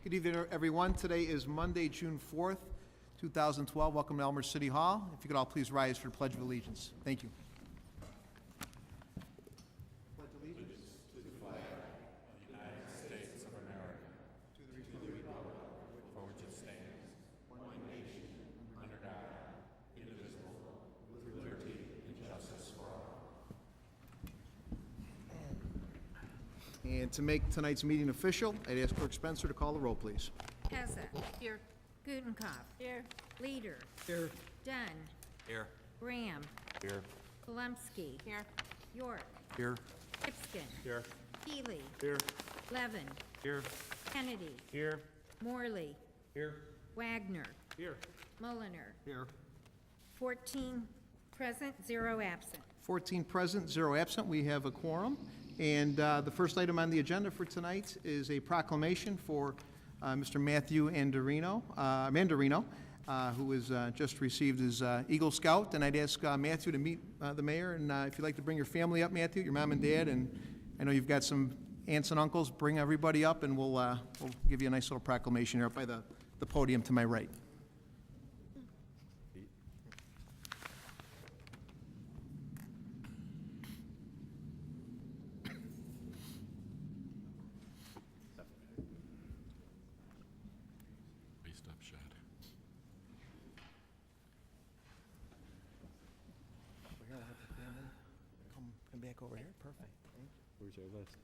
Good evening, everyone. Today is Monday, June 4th, 2012. Welcome to Elmhurst City Hall. If you could all please rise for the Pledge of Allegiance. Thank you. Pledge allegiance to the flag of the United States of America, to the republic for which it stands, one nation, under God, indivisible, with liberty and justice for all. And to make tonight's meeting official, I'd ask Clerk Spencer to call the roll, please. Hesse. Here. Gutenkopf. Here. Leader. Here. Dunn. Here. Graham. Here. Kolumsky. Here. York. Here. Lipscomb. Here. Healy. Here. Levin. Here. Kennedy. Here. Morley. Here. Wagner. Here. Mulliner. Here. 14 present, 0 absent. 14 present, 0 absent. We have a quorum. And the first item on the agenda for tonight is a proclamation for Mr. Matthew Mandarino, who has just received his Eagle Scout. And I'd ask Matthew to meet the mayor. And if you'd like to bring your family up, Matthew, your mom and dad, and I know you've got some aunts and uncles, bring everybody up, and we'll give you a nice little proclamation here up by the podium to my right. Come back over here. Perfect. Where's our list?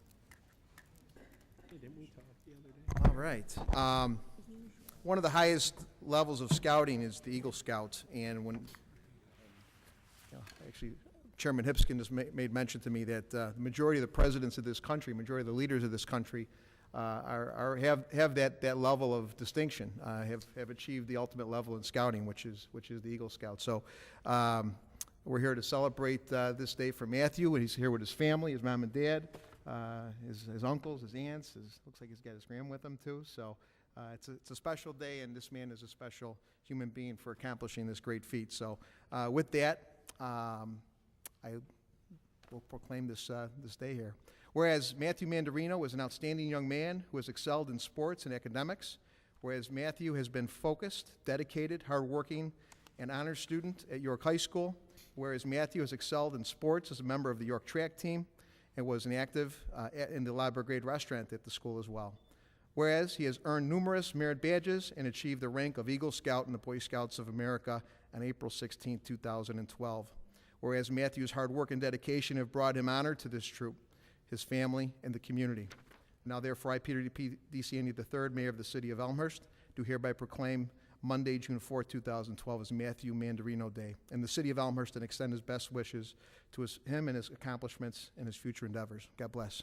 Hey, didn't we talk the other day? All right. One of the highest levels of scouting is the Eagle Scouts, and when actually Chairman Hipskin just made mention to me that the majority of the presidents of this country, majority of the leaders of this country, have that level of distinction, have achieved the ultimate level in scouting, which is the Eagle Scout. So. We're here to celebrate this day for Matthew, and he's here with his family, his mom and dad, his uncles, his aunts. Looks like he's got his gram with him too. So it's a special day, and this man is a special human being for accomplishing this great feat. So with that, I will proclaim this day here. Whereas Matthew Mandarino is an outstanding young man who has excelled in sports and academics, whereas Matthew has been focused, dedicated, hardworking, an honors student at York High School, whereas Matthew has excelled in sports as a member of the York track team and was an active in the La Brigade restaurant at the school as well. Whereas he has earned numerous merit badges and achieved the rank of Eagle Scout in the Boy Scouts of America on April 16, 2012. Whereas Matthew's hard work and dedication have brought him honor to this troop, his family, and the community. Now therefore, I, Peter D. DeCiani III, Mayor of the City of Elmhurst, do hereby proclaim Monday, June 4, 2012 is Matthew Mandarino Day, and the City of Elmhurst, and extend his best wishes to him and his accomplishments and his future endeavors. God bless.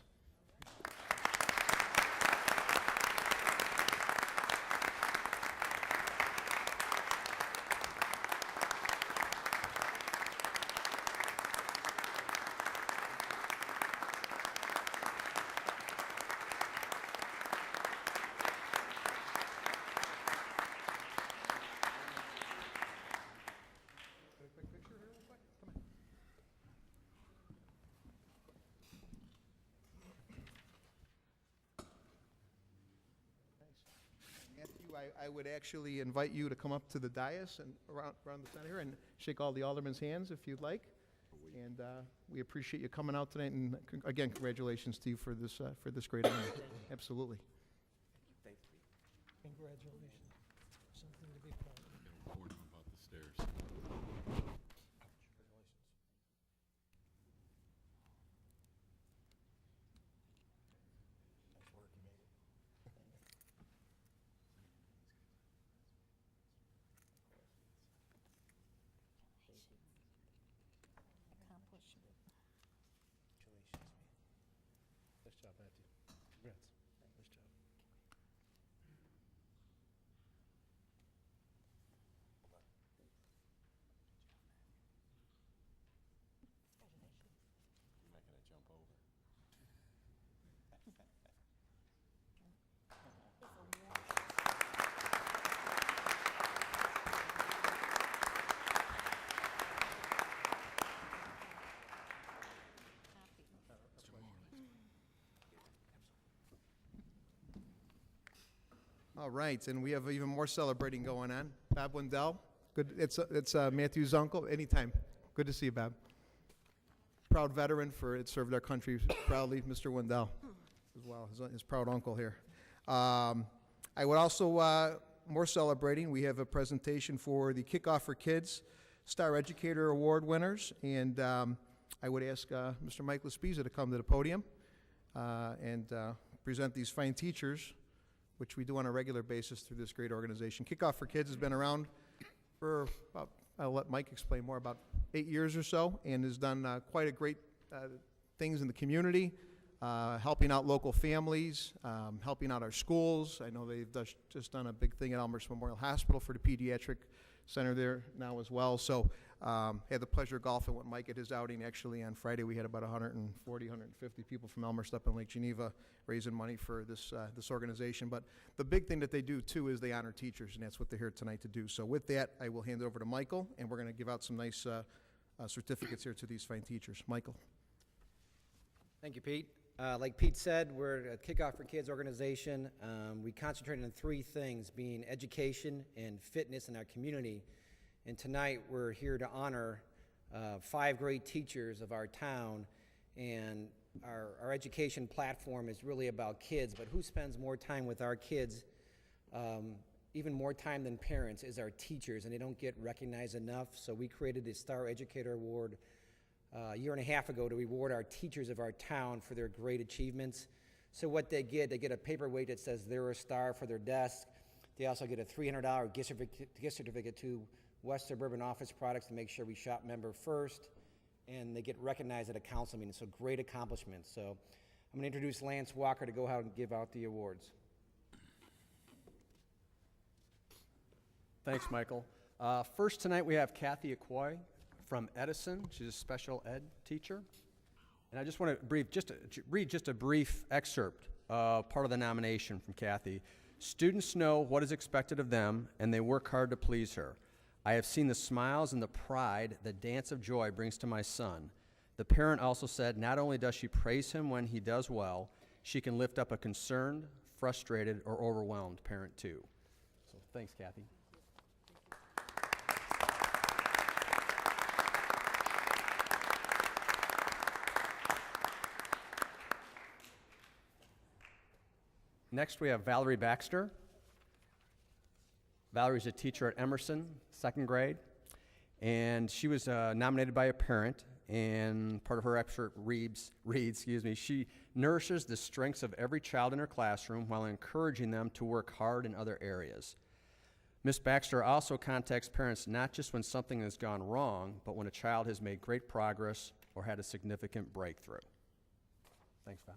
I would actually invite you to come up to the dais and around the center here and shake all the aldermen's hands if you'd like. And we appreciate you coming out tonight. And again, congratulations to you for this great honor. Absolutely. Thank you. Congratulations. Something to be proud of. I'm going to warn him about the stairs. Nice job, Matthew. Congrats. Nice job. You're not going to jump over. All right, and we have even more celebrating going on. Bob Wendell, good. It's Matthew's uncle. Anytime. Good to see you, Bob. Proud veteran for it served our country proudly, Mr. Wendell, as well, his proud uncle here. I would also more celebrating. We have a presentation for the Kickoff for Kids Star Educator Award winners, and I would ask Mr. Mike Laspiza to come to the podium and present these fine teachers, which we do on a regular basis through this great organization. Kickoff for Kids has been around for about, I'll let Mike explain more, about 8 years or so, and has done quite a great things in the community, helping out local families, helping out our schools. I know they've just done a big thing at Elmhurst Memorial Hospital for the pediatric center there now as well. So had the pleasure of golfing with Mike at his outing. Actually, on Friday, we had about 140, 150 people from Elmhurst up in Lake Geneva raising money for this organization. But the big thing that they do, too, is they honor teachers, and that's what they're here tonight to do. So with that, I will hand it over to Michael, and we're going to give out some nice certificates here to these fine teachers. Michael. Thank you, Pete. Like Pete said, we're a Kickoff for Kids organization. We concentrate on 3 things, being education and fitness in our community. And tonight we're here to honor 5 great teachers of our town. And our education platform is really about kids, but who spends more time with our kids, even more time than parents, is our teachers, and they don't get recognized enough. So we created the Star Educator Award a year and a half ago to reward our teachers of our town for their great achievements. So what they get a paperweight that says they're a star for their desk. They also get a $300 gift certificate to West Suburban Office Products to make sure we shop member first, and they get recognized at a council meeting. So great accomplishments. So I'm going to introduce Lance Walker to go out and give out the awards. Thanks, Michael. First tonight we have Kathy Akoi from Edison. She's a special ed teacher. And I just want to read just a brief excerpt, part of the nomination from Kathy. Students know what is expected of them, and they work hard to please her. I have seen the smiles and the pride the dance of joy brings to my son. The parent also said not only does she praise him when he does well, she can lift up a concerned, frustrated, or overwhelmed parent too. So thanks, Kathy. Next, we have Valerie Baxter. Valerie's a teacher at Emerson, 2nd grade, and she was nominated by a parent, and part of her excerpt reads, she nourishes the strengths of every child in her classroom while encouraging them to work hard in other areas. Ms. Baxter also contacts parents not just when something has gone wrong, but when a child has made great progress or had a significant breakthrough. Thanks, Val.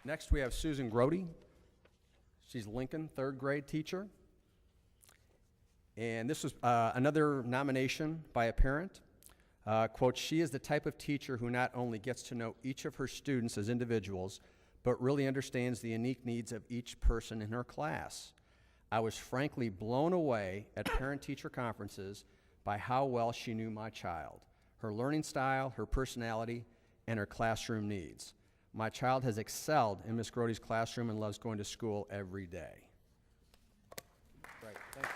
Next, we have Susan Grody. She's Lincoln 3rd grade teacher. And this was another nomination by a parent. Quote, she is the type of teacher who not only gets to know each of her students as individuals, but really understands the unique needs of each person in her class. I was frankly blown away at parent-teacher conferences by how well she knew my child, her learning style, her personality, and her classroom needs. My child has excelled in Ms. Grody's classroom and loves going to school every day. Great. Thanks.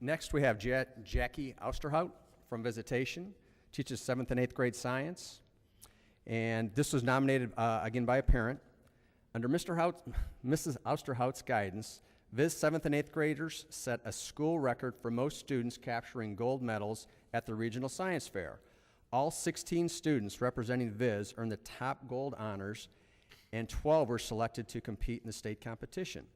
Next, we have Jackie Austerhout from Visitation, teaches 7th and 8th grade science. And this was nominated again by a parent. Under Mrs. Austerhout's guidance, Viz 7th and 8th graders set a school record for most students capturing gold medals at the regional science fair. All 16 students representing Viz earned the top gold honors, and 12 were selected to compete in the state competition.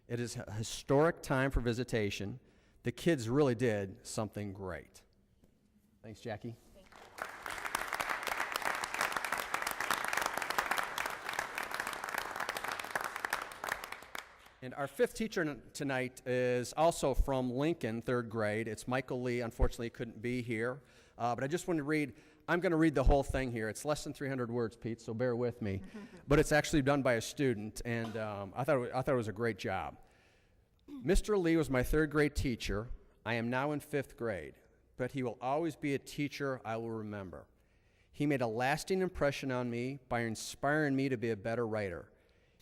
It is a historic time for Visitation. The kids really did something great. Thanks, Jackie. And our 5th teacher tonight is also from Lincoln, 3rd grade. It's Michael Lee. Unfortunately, he couldn't be here. But I just wanted to read, I'm going to read the whole thing here. It's less than 300 words, Pete, so bear with me. But it's actually done by a student, and I thought it was a great job. Mr. Lee was my third grade teacher. I am now in fifth grade, but he will always be a teacher I will remember. He made a lasting impression on me by inspiring me to be a better writer.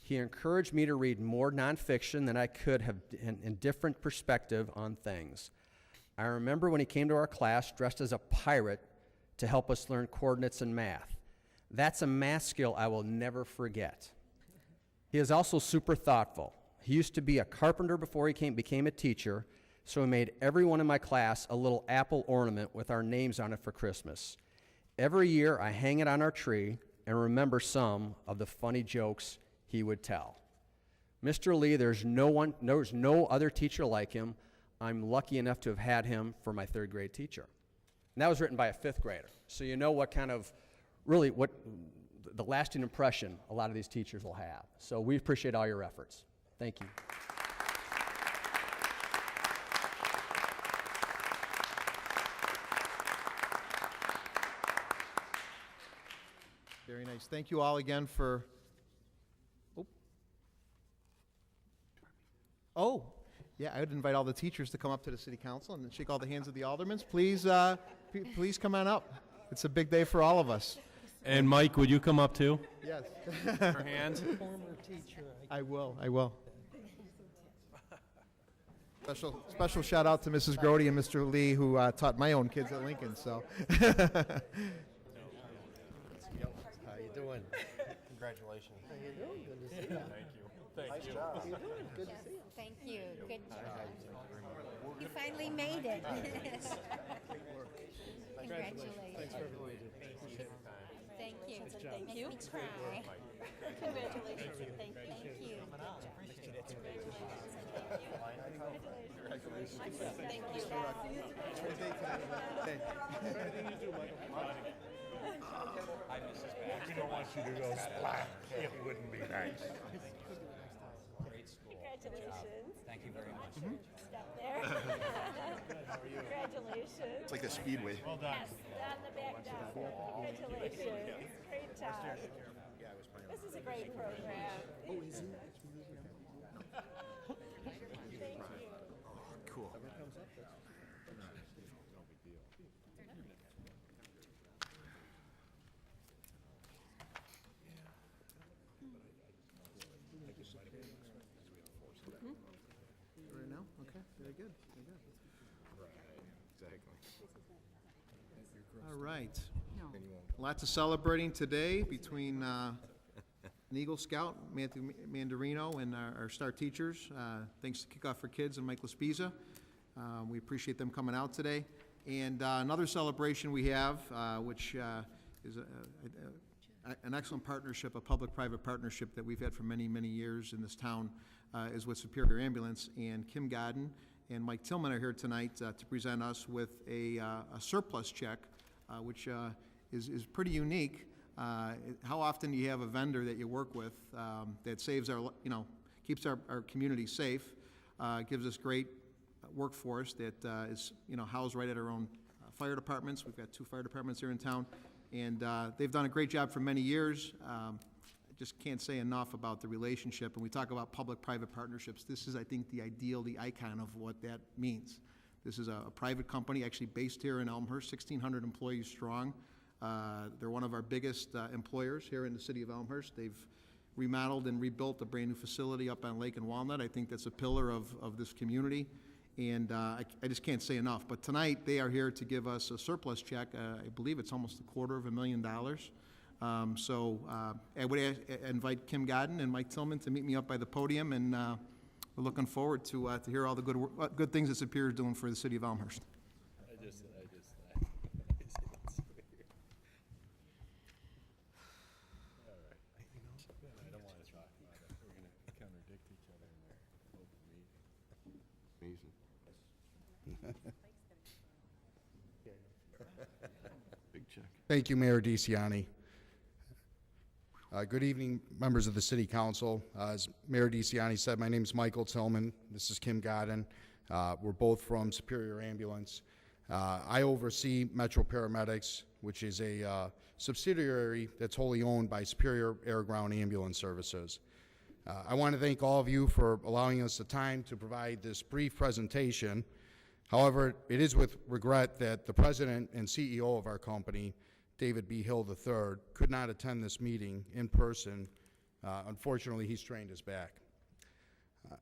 He encouraged me to read more nonfiction than I could have in different perspective on things. I remember when he came to our class dressed as a pirate to help us learn coordinates and math. That's a math skill I will never forget. He is also super thoughtful. He used to be a carpenter before he became a teacher, so he made everyone in my class a little apple ornament with our names on it for Christmas. Every year I hang it on our tree and remember some of the funny jokes he would tell. Mr. Lee, there's no other teacher like him. I'm lucky enough to have had him for my third grade teacher. And that was written by a fifth grader. So you know what kind of, really what the lasting impression a lot of these teachers will have. So we appreciate all your efforts. Thank you. Very nice. Thank you all again for, oh, yeah, I would invite all the teachers to come up to the city council and shake all the hands of the aldermen. Please, please come on up. It's a big day for all of us. And Mike, would you come up too? Yes. Your hands. Former teacher, I will. Special shout out to Mrs. Grody and Mr. Lee, who taught my own kids at Lincoln. So, How you doing? Congratulations. Thank you. Good job. You finally made it. Congratulations. Thank you. Thank you. Makes me cry. Congratulations. Thank you. Thank you. We don't want you to go splat. It wouldn't be nice. Congratulations. Thank you very much. Step there. Congratulations. It's like a speedway. Well done. Yes, on the back down. Congratulations. Great job. This is a great program. Oh, is it? Thank you. Cool. right now? Okay, very good. Exactly. All right. Lots of celebrating today between an Eagle Scout, Matthew Mandarino, and our star teachers. Thanks to Kickoff for Kids and Mike Laspiza. We appreciate them coming out today. And another celebration we have, which is an excellent partnership, a public-private partnership that we've had for many, many years in this town, is with Superior Ambulance. And Kim Godden and Mike Tillman are here tonight to present us with a surplus check, which is pretty unique. How often do you have a vendor that you work with that saves our, keeps our community safe, gives us great workforce that is, housed right at our own fire departments. We've got 2 fire departments here in town, and they've done a great job for many years. I just can't say enough about the relationship. And we talk about public-private partnerships. This is, I think, the ideal, the icon of what that means. This is a private company, actually based here in Elmhurst, 1,600 employees strong. They're one of our biggest employers here in the city of Elmhurst. They've remodeled and rebuilt a brand-new facility up on Lake and Walnut. I think that's a pillar of this community. And I just can't say enough. But tonight, they are here to give us a surplus check. I believe it's almost $250,000. So I would invite Kim Godden and Mike Tillman to meet me up by the podium, and we're looking forward to hear all the good things that Superior is doing for the city of Elmhurst. I don't want to talk about it. We're going to contradict each other in their open meeting. Big check. Thank you, Mayor DeCiani. Good evening, members of the City Council. As Mayor DeCiani said, my name is Michael Tillman. This is Kim Godden. We're both from Superior Ambulance. I oversee Metro Paramedics, which is a subsidiary that's wholly owned by Superior Air Ground Ambulance Services. I want to thank all of you for allowing us the time to provide this brief presentation. However, it is with regret that the president and CEO of our company, David B. Hill III, could not attend this meeting in person. Unfortunately, he strained his back.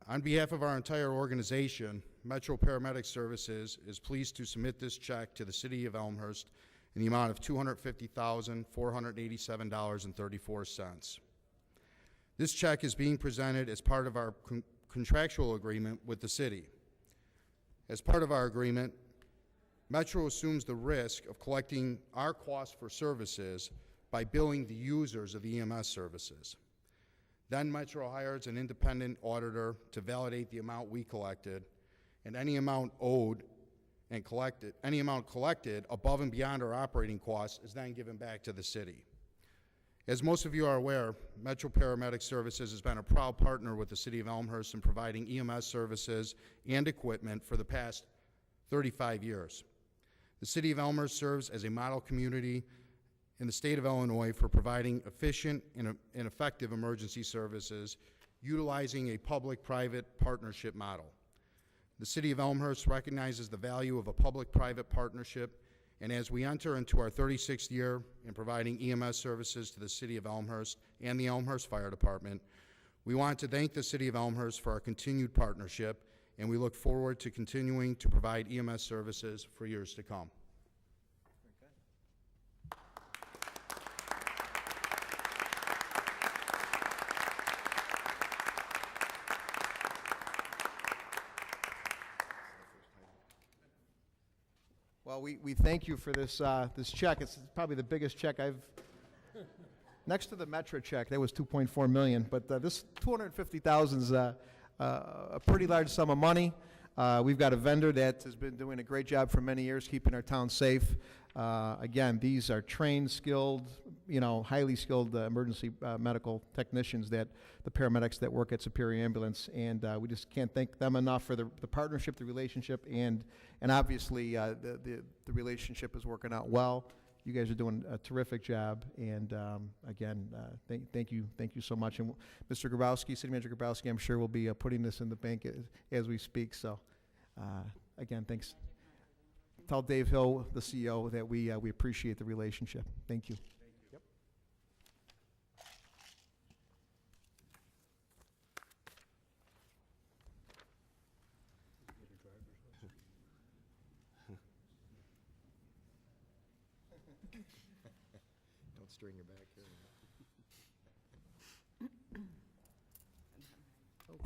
On behalf of our entire organization, Metro Paramedic Services is pleased to submit this check to the City of Elmhurst in the amount of $250,487.34. This check is being presented as part of our contractual agreement with the city. As part of our agreement, Metro assumes the risk of collecting our costs for services by billing the users of the EMS services. Then Metro hires an independent auditor to validate the amount we collected, and any amount owed and collected, any amount collected above and beyond our operating costs is then given back to the city. As most of you are aware, Metro Paramedic Services has been a proud partner with the City of Elmhurst in providing EMS services and equipment for the past 35 years. The City of Elmhurst serves as a model community in the state of Illinois for providing efficient and effective emergency services utilizing a public-private partnership model. The City of Elmhurst recognizes the value of a public-private partnership, and as we enter into our 36th year in providing EMS services to the City of Elmhurst and the Elmhurst Fire Department, we want to thank the City of Elmhurst for our continued partnership, and we look forward to continuing to provide EMS services for years to come. Well, we thank you for this, this check. It's probably the biggest check I've, next to the Metro check, that was $2.4 million, but this $250,000 is a pretty large sum of money. We've got a vendor that has been doing a great job for many years keeping our town safe. Again, these are trained, skilled, highly skilled emergency medical technicians, that the paramedics that work at Superior Ambulance, and we just can't thank them enough for the partnership, the relationship, and obviously the relationship is working out well. You guys are doing a terrific job, and again, thank you so much. And Mr. Grabowski, City Manager Grabowski, I'm sure will be putting this in the bank as we speak. So, again, thanks. Tell Dave Hill, the CEO, that we appreciate the relationship. Thank you. Yep. Don't strain your back here.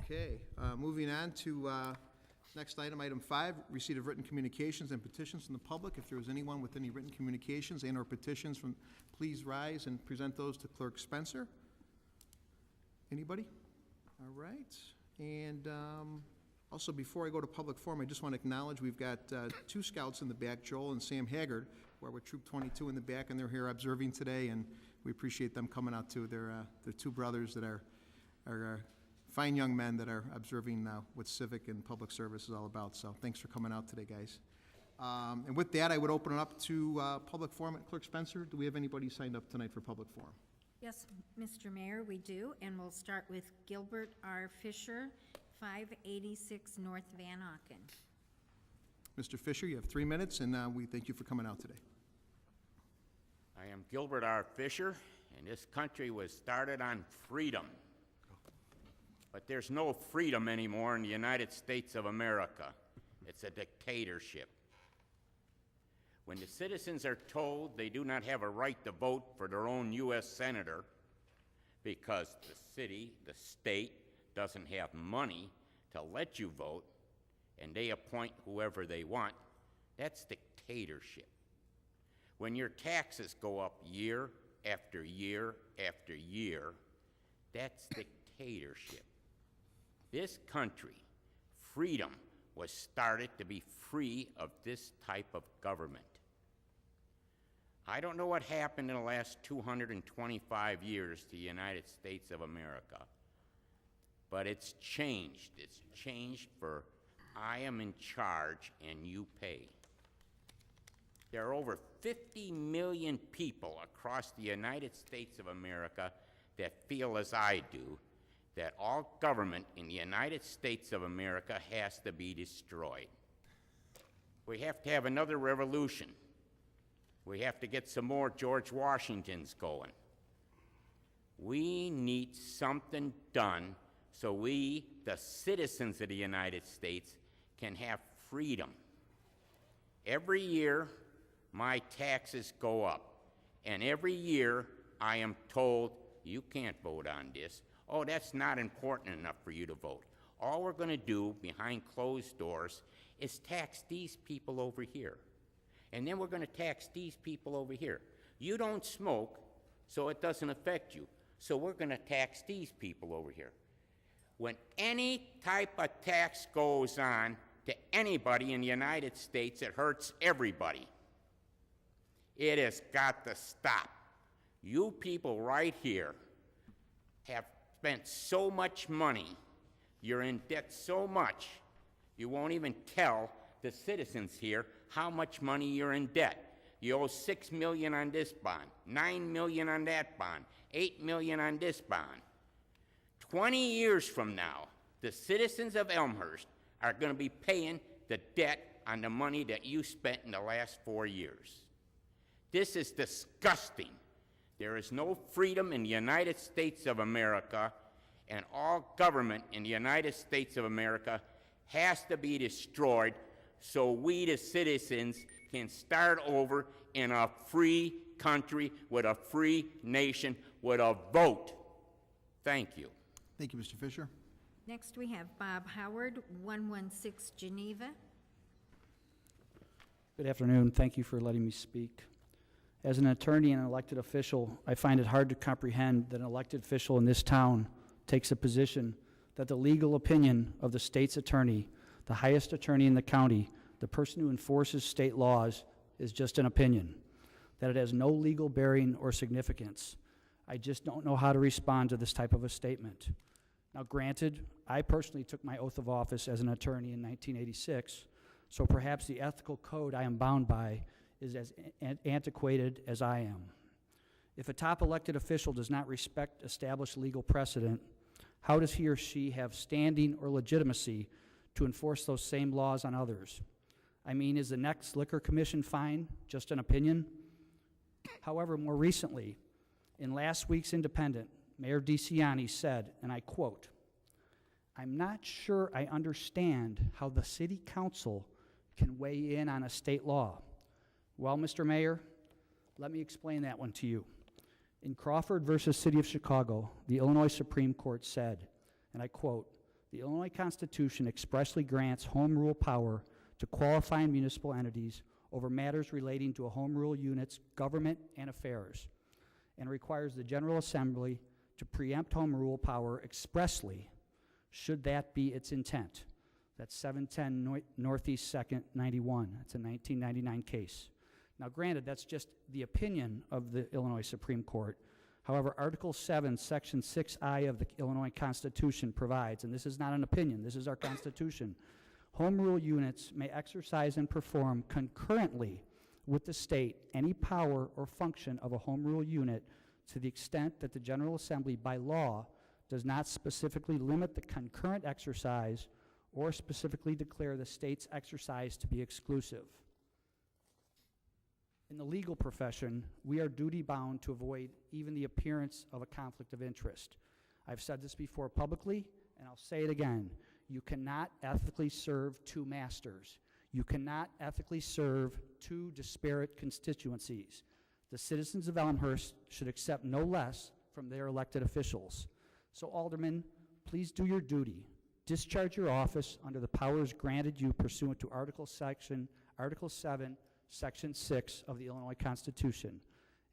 Okay, moving on to next item, item 5, receipt of written communications and petitions from the public. If there is anyone with any written communications and/or petitions, please rise and present those to Clerk Spencer. Anybody? All right. And also, before I go to public forum, I just want to acknowledge we've got 2 scouts in the back, Joel and Sam Haggard, who are with Troop 22 in the back, and they're here observing today, and we appreciate them coming out too. They're 2 brothers that are fine young men that are observing what civic and public service is all about. So thanks for coming out today, guys. And with that, I would open it up to public forum. Clerk Spencer, do we have anybody signed up tonight for public forum? Yes, Mr. Mayor, we do, and we'll start with Gilbert R. Fisher, 586 North Van Auken. Mr. Fisher, you have 3 minutes, and we thank you for coming out today. I am Gilbert R. Fisher, and this country was started on freedom. But there's no freedom anymore in the United States of America. It's a dictatorship. When the citizens are told they do not have a right to vote for their own U.S. senator because the city, the state, doesn't have money to let you vote, and they appoint whoever they want, that's dictatorship. When your taxes go up year after year after year, that's dictatorship. This country, freedom, was started to be free of this type of government. I don't know what happened in the last 225 years to the United States of America, but it's changed. It's changed for I am in charge and you pay. There are over 50 million people across the United States of America that feel as I do, that all government in the United States of America has to be destroyed. We have to have another revolution. We have to get some more George Washingtons going. We need something done so we, the citizens of the United States, can have freedom. Every year, my taxes go up, and every year I am told, you can't vote on this. Oh, that's not important enough for you to vote. All we're going to do behind closed doors is tax these people over here. And then we're going to tax these people over here. You don't smoke, so it doesn't affect you. So we're going to tax these people over here. When any type of tax goes on to anybody in the United States, it hurts everybody. It has got to stop. You people right here have spent so much money, you're in debt so much, you won't even tell the citizens here how much money you're in debt. You owe $6 million on this bond, $9 million on that bond, $8 million on this bond. 20 years from now, the citizens of Elmhurst are going to be paying the debt on the money that you spent in the last 4 years. This is disgusting. There is no freedom in the United States of America, and all government in the United States of America has to be destroyed so we, the citizens, can start over in a free country with a free nation with a vote. Thank you. Thank you, Mr. Fisher. Next, we have Bob Howard, 116 Geneva. Good afternoon. Thank you for letting me speak. As an attorney and an elected official, I find it hard to comprehend that an elected official in this town takes a position that the legal opinion of the state's attorney, the highest attorney in the county, the person who enforces state laws, is just an opinion, that it has no legal bearing or significance. I just don't know how to respond to this type of a statement. Now, granted, I personally took my oath of office as an attorney in 1986, so perhaps the ethical code I am bound by is as antiquated as I am. If a top elected official does not respect established legal precedent, how does he or she have standing or legitimacy to enforce those same laws on others? I mean, is the next liquor commission fine just an opinion? However, more recently, in last week's Independent, Mayor DeCiani said, and I quote, "I'm not sure I understand how the city council can weigh in on a state law." Well, Mr. Mayor, let me explain that one to you. In Crawford versus City of Chicago, the Illinois Supreme Court said, and I quote, "The Illinois Constitution expressly grants home rule power to qualifying municipal entities over matters relating to a home rule unit's government and affairs, and requires the General Assembly to preempt home rule power expressly, should that be its intent." That's 710 Northeast 2nd, 91. It's a 1999 case. Now, granted, that's just the opinion of the Illinois Supreme Court. However, Article 7, Section 6I of the Illinois Constitution provides, and this is not an opinion, this is our Constitution, home rule units may exercise and perform concurrently with the state any power or function of a home rule unit to the extent that the General Assembly by law does not specifically limit the concurrent exercise or specifically declare the state's exercise to be exclusive. In the legal profession, we are duty-bound to avoid even the appearance of a conflict of interest. I've said this before publicly, and I'll say it again. You cannot ethically serve two masters. You cannot ethically serve two disparate constituencies. The citizens of Elmhurst should accept no less from their elected officials. So, Alderman, please do your duty. Discharge your office under the powers granted you pursuant to Article 7, Section 6 of the Illinois Constitution.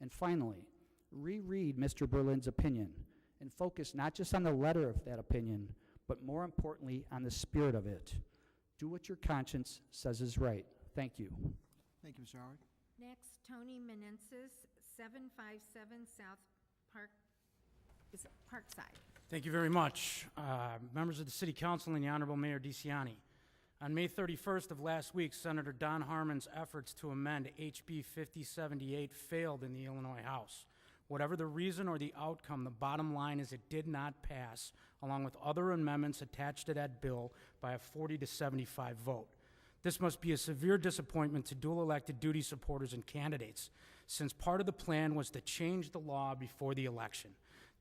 And finally, reread Mr. Berlin's opinion and focus not just on the letter of that opinion, but more importantly on the spirit of it. Do what your conscience says is right. Thank you. Thank you, Mr. Howard. Next, Tony Menensis, 757 South Park, is it Parkside? Thank you very much. Members of the City Council and the Honorable Mayor DeCiani. On May 31st of last week, Senator Don Harmon's efforts to amend HB 5078 failed in the Illinois House. Whatever the reason or the outcome, the bottom line is it did not pass, along with other amendments attached to that bill by a 40 to 75 vote. This must be a severe disappointment to dual elected duty supporters and candidates, since part of the plan was to change the law before the election.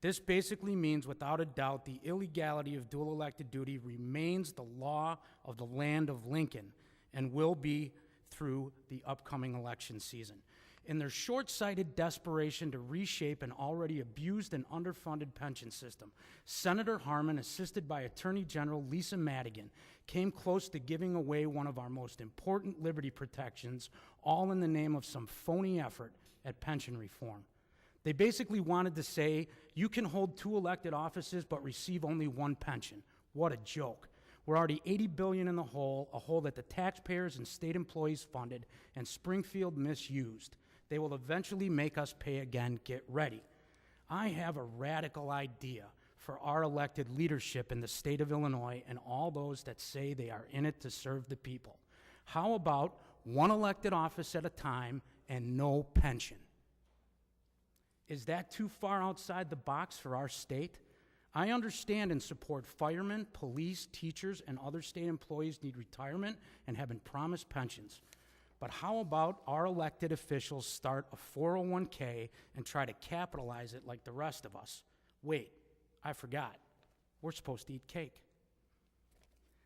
This basically means, without a doubt, the illegality of dual elected duty remains the law of the land of Lincoln and will be through the upcoming election season. In their short-sighted desperation to reshape an already abused and underfunded pension system, Senator Harman, assisted by Attorney General Lisa Madigan, came close to giving away one of our most important liberty protections, all in the name of some phony effort at pension reform. They basically wanted to say, you can hold 2 elected offices but receive only 1 pension. What a joke. We're already $80 billion in the hole, a hole that the taxpayers and state employees funded and Springfield misused. They will eventually make us pay again. Get ready. I have a radical idea for our elected leadership in the state of Illinois and all those that say they are in it to serve the people. How about 1 elected office at a time and no pension? Is that too far outside the box for our state? I understand and support firemen, police, teachers, and other state employees need retirement and have been promised pensions. But how about our elected officials start a 401k and try to capitalize it like the rest of us? Wait, I forgot. We're supposed to eat cake.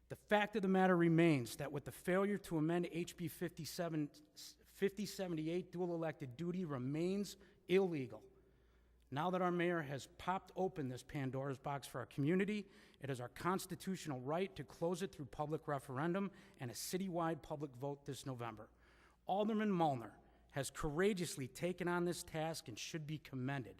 The fact of the matter remains that with the failure to amend HB 5078, dual elected duty remains illegal. Now that our mayor has popped open this Pandora's box for our community, it is our constitutional right to close it through public referendum and a citywide public vote this November. Alderman Mullner has courageously taken on this task and should be commended.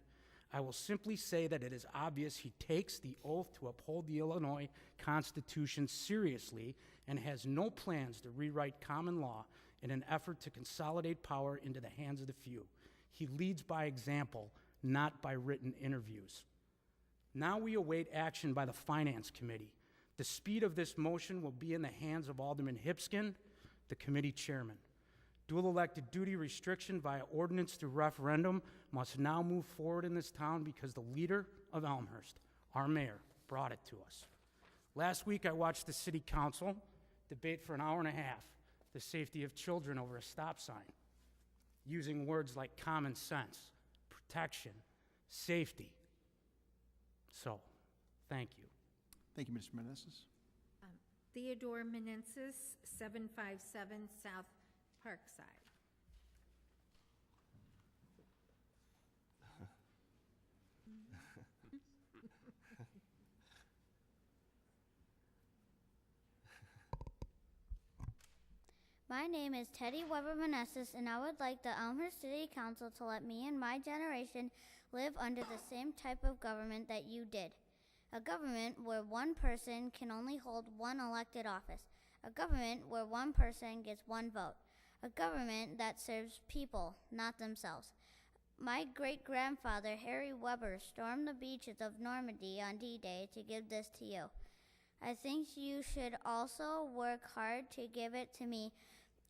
I will simply say that it is obvious he takes the oath to uphold the Illinois Constitution seriously and has no plans to rewrite common law in an effort to consolidate power into the hands of the few. He leads by example, not by written interviews. Now we await action by the Finance Committee. The speed of this motion will be in the hands of Alderman Hipskin, the committee chairman. Dual elected duty restriction via ordinance through referendum must now move forward in this town because the leader of Elmhurst, our mayor, brought it to us. Last week I watched the city council debate for an hour and a half the safety of children over a stop sign, using words like common sense, protection, safety. So, thank you. Thank you, Mr. Meneses. Theodore Menensis, 757 South Parkside. My name is Teddy Weber Meneses, and I would like the Elmhurst City Council to let me and my generation live under the same type of government that you did. A government where one person can only hold 1 elected office. A government where one person gets 1 vote. A government that serves people, not themselves. My great-grandfather, Harry Weber, stormed the beaches of Normandy on D-Day to give this to you. I think you should also work hard to give it to me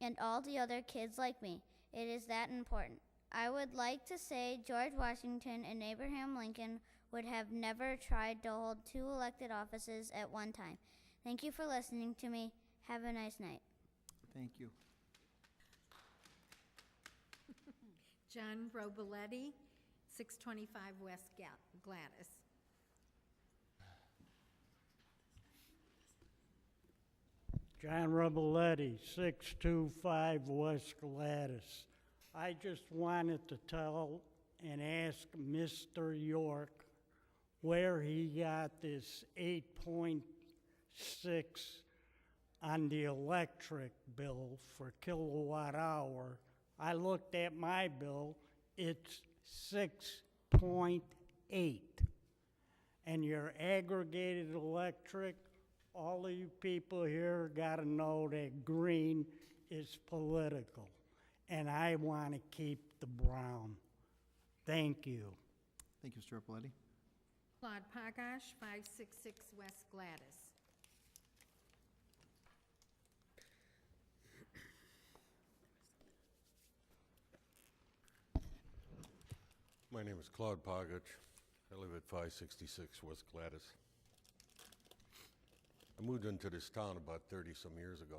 and all the other kids like me. It is that important. I would like to say George Washington and Abraham Lincoln would have never tried to hold 2 elected offices at one time. Thank you for listening to me. Have a nice night. Thank you. John Robiletti, 625 West Gladys. John Robiletti, 625 West Gladys. I just wanted to tell and ask Mr. York where he got this 8.6 on the electric bill for kilowatt hour. I looked at my bill, it's 6.8. And your aggregated electric, all of you people here got to know that green is political, and I want to keep the brown. Thank you. Thank you, Mr. Robiletti. Claude Pagash, 566 West Gladys. My name is Claude Pogich. I live at 566 West Gladys. I moved into this town about 30-some years ago.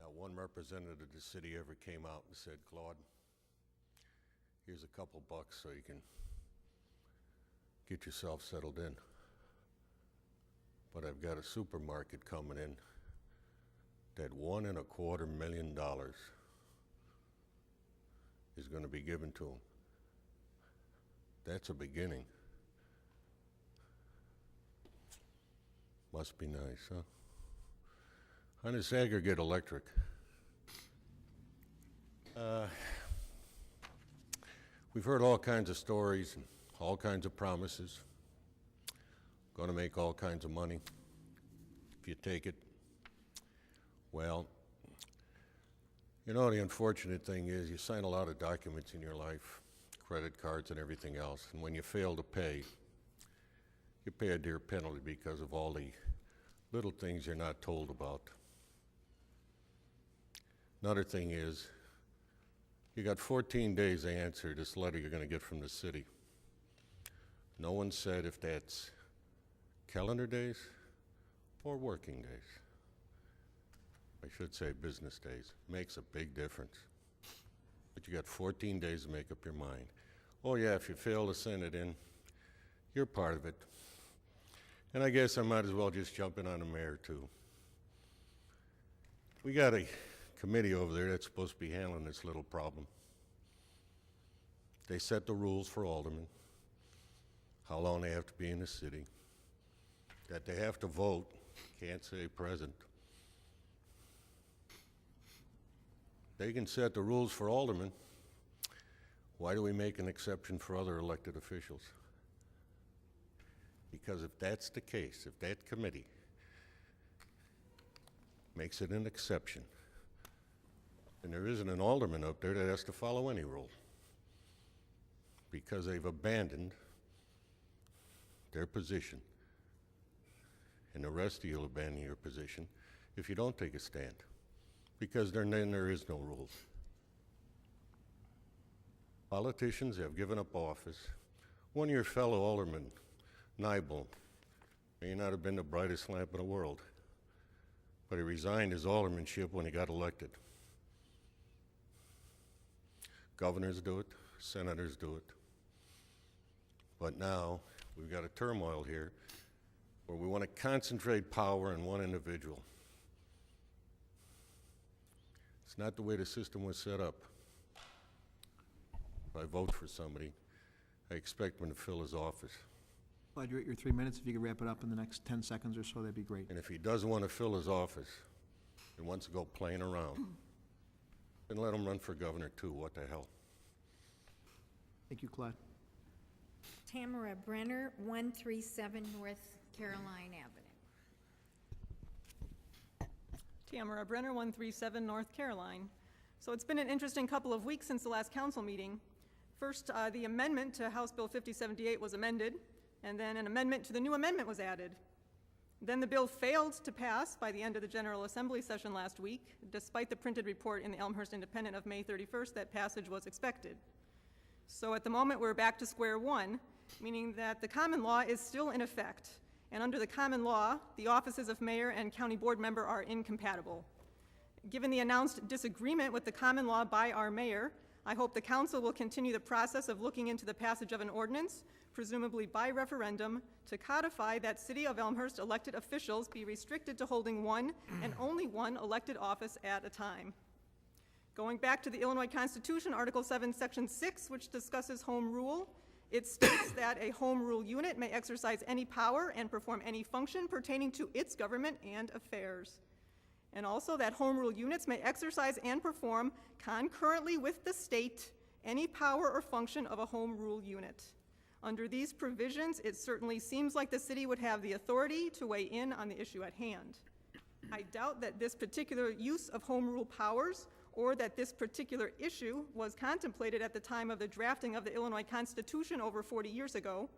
Not one representative of the city ever came out and said, Claude, here's a couple bucks so you can get yourself settled in. But I've got a supermarket coming in that $1.25 million is going to be given to them. That's a beginning. Must be nice, huh? On this aggregate electric, we've heard all kinds of stories and all kinds of promises. Going to make all kinds of money if you take it. Well, you know, the unfortunate thing is you sign a lot of documents in your life, credit cards and everything else, and when you fail to pay, you pay a dear penalty because of all the little things you're not told about. Another thing is, you got 14 days to answer this letter you're going to get from the city. No one said if that's calendar days or working days. I should say business days. Makes a big difference. But you got 14 days to make up your mind. Oh yeah, if you fail to send it in, you're part of it. And I guess I might as well just jump in on the mayor too. We got a committee over there that's supposed to be handling this little problem. They set the rules for aldermen, how long they have to be in the city, that they have to vote, can't say present. They can set the rules for aldermen. Why do we make an exception for other elected officials? Because if that's the case, if that committee makes it an exception, then there isn't an alderman up there that has to follow any rule, because they've abandoned their position. And the rest of you will abandon your position if you don't take a stand, because then there is no rules. Politicians have given up office. One of your fellow aldermen, Nybel, may not have been the brightest lamp in the world, but he resigned his aldermanship when he got elected. Governors do it, senators do it. But now we've got a turmoil here where we want to concentrate power in one individual. It's not the way the system was set up. If I vote for somebody, I expect him to fill his office. Glad you're at your 3 minutes. If you could wrap it up in the next 10 seconds or so, that'd be great. And if he doesn't want to fill his office and wants to go playing around, then let him run for governor too. What the hell? Thank you, Claude. Tamara Brenner, 137 North Caroline Avenue. Tamara Brenner, 137 North Caroline. So it's been an interesting couple of weeks since the last council meeting. First, the amendment to House Bill 5078 was amended, and then an amendment to the new amendment was added. Then the bill failed to pass by the end of the General Assembly session last week, despite the printed report in the Elmhurst Independent of May 31st that passage was expected. So at the moment, we're back to square one, meaning that the common law is still in effect. And under the common law, the offices of mayor and county board member are incompatible. Given the announced disagreement with the common law by our mayor, I hope the council will continue the process of looking into the passage of an ordinance, presumably by referendum, to codify that City of Elmhurst elected officials be restricted to holding one and only one elected office at a time. Going back to the Illinois Constitution, Article 7, Section 6, which discusses home rule, it states that a home rule unit may exercise any power and perform any function pertaining to its government and affairs. And also that home rule units may exercise and perform concurrently with the state any power or function of a home rule unit. Under these provisions, it certainly seems like the city would have the authority to weigh in on the issue at hand. I doubt that this particular use of home rule powers or that this particular issue was contemplated at the time of the drafting of the Illinois Constitution over 40 years ago.